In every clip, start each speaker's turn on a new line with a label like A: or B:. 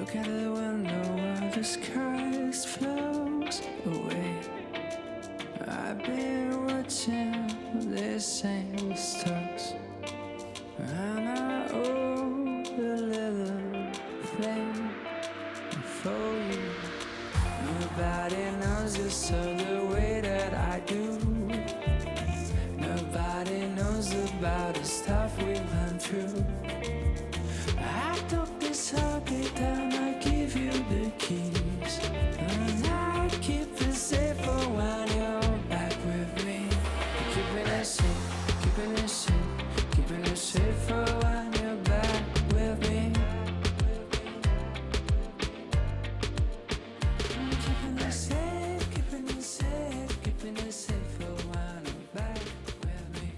A: Look out the window while the sky flows away. I've been watching the same stars, and I owe a little flame for you. Nobody knows you so the way that I do. Nobody knows about the stuff we went through. I took this heartbeat down, I give you the keys, and I keep it safe for when you're back with me. Keeping it safe, keeping it safe, keeping it safe for when you're back with me. Keeping it safe, keeping it safe, keeping it safe for when you're back with me.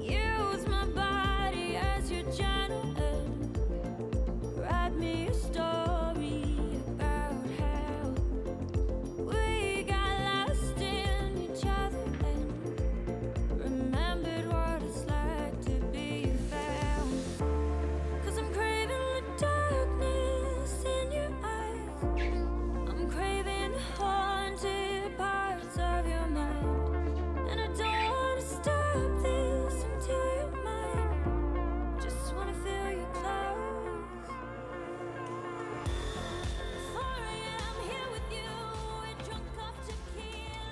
B: Use my body as your channel and write me a story about how we got lost in each other and remembered what it's like to be found. 'Cause I'm craving the darkness in your eyes. I'm craving the haunted parts of your mind. And I don't wanna stop this until you're mine. Just wanna feel you close. 4 a.m. here with you, we're drunk off tequila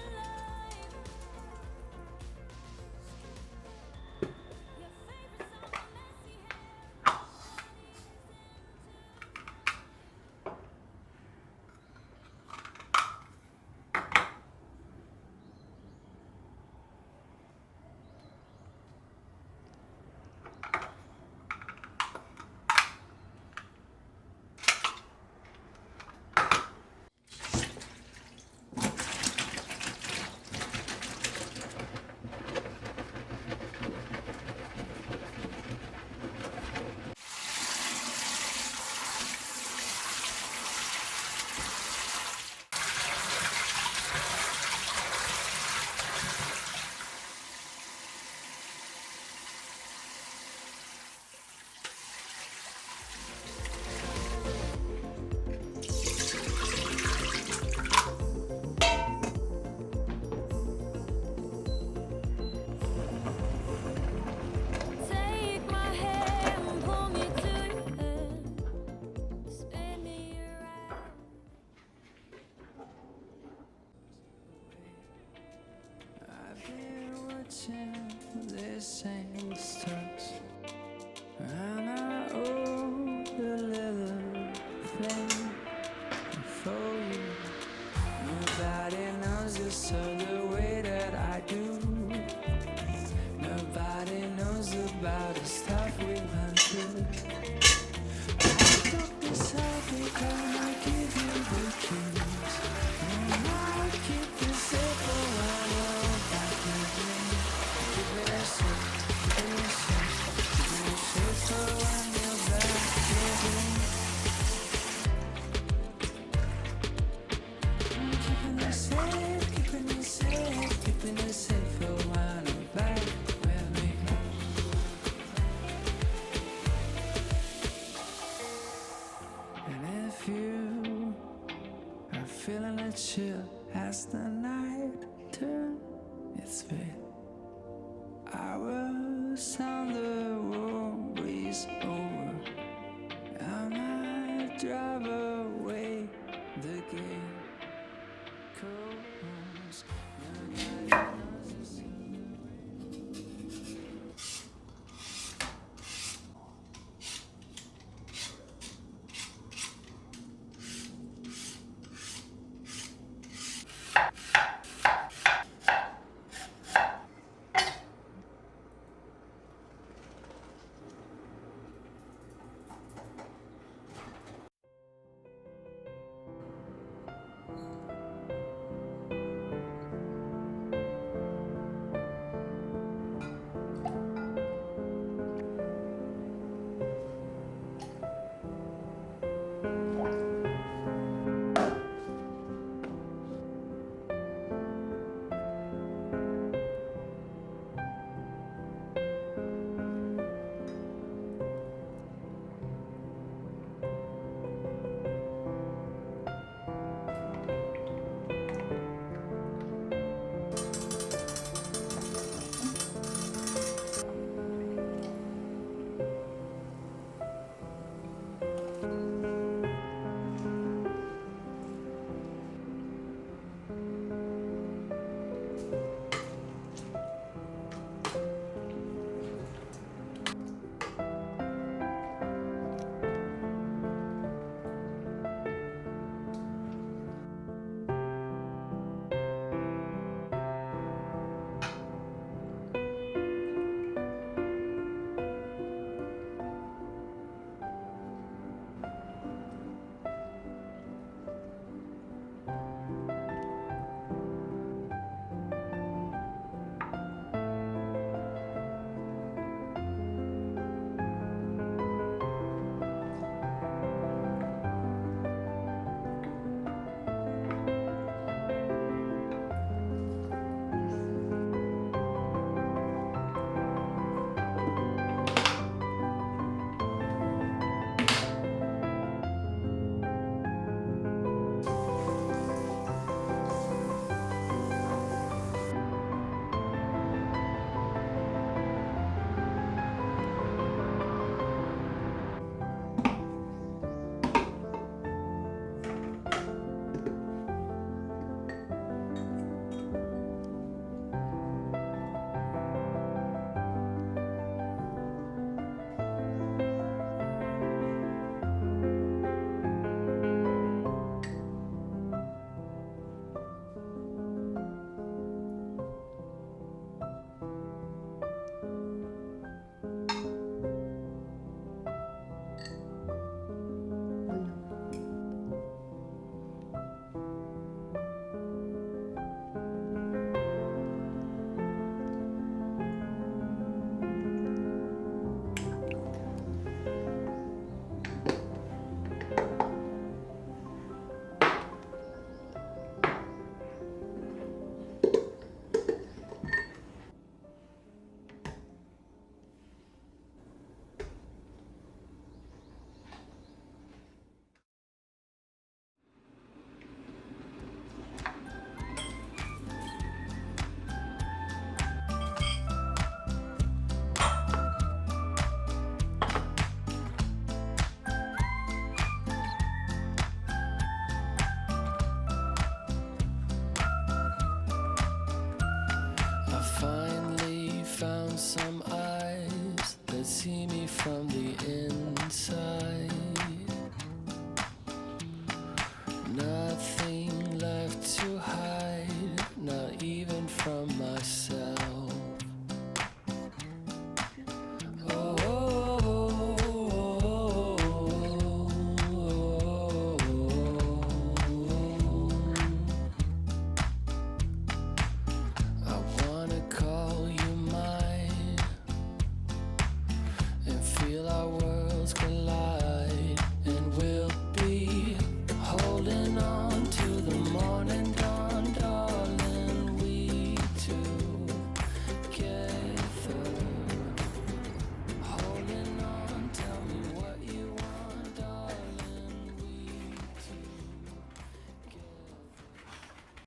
B: alive. Your favorite song, messy hair. Take my hand and pull me to your end. Spin me around.
A: I've been watching the same stars, and I owe a little flame for you. Nobody knows you so the way that I do. Nobody knows about the stuff we went through. I took this heartbeat and I give you the keys, and I keep it safe for when you're back with me. Keeping it safe, keeping it safe, keeping it safe for when you're back with me. Keeping it safe, keeping it safe, keeping it safe for when I'm back with me. And if you are feeling a chill as the night turns its veil, I will sound the warm breeze